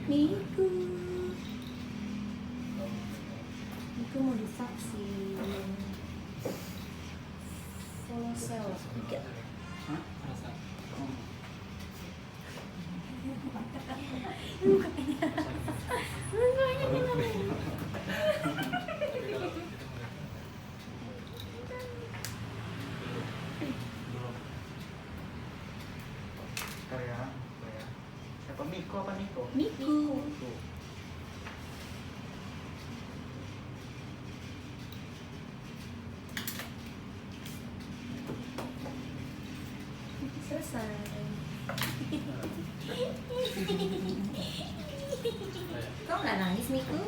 Miku. Miku mau divaksin. Follow cell 3. Hah? Rasa. Oh. Karya, siapa Miko apa Niko? Miku. Tuh. Selesai. Kau nggak nangis, Miku?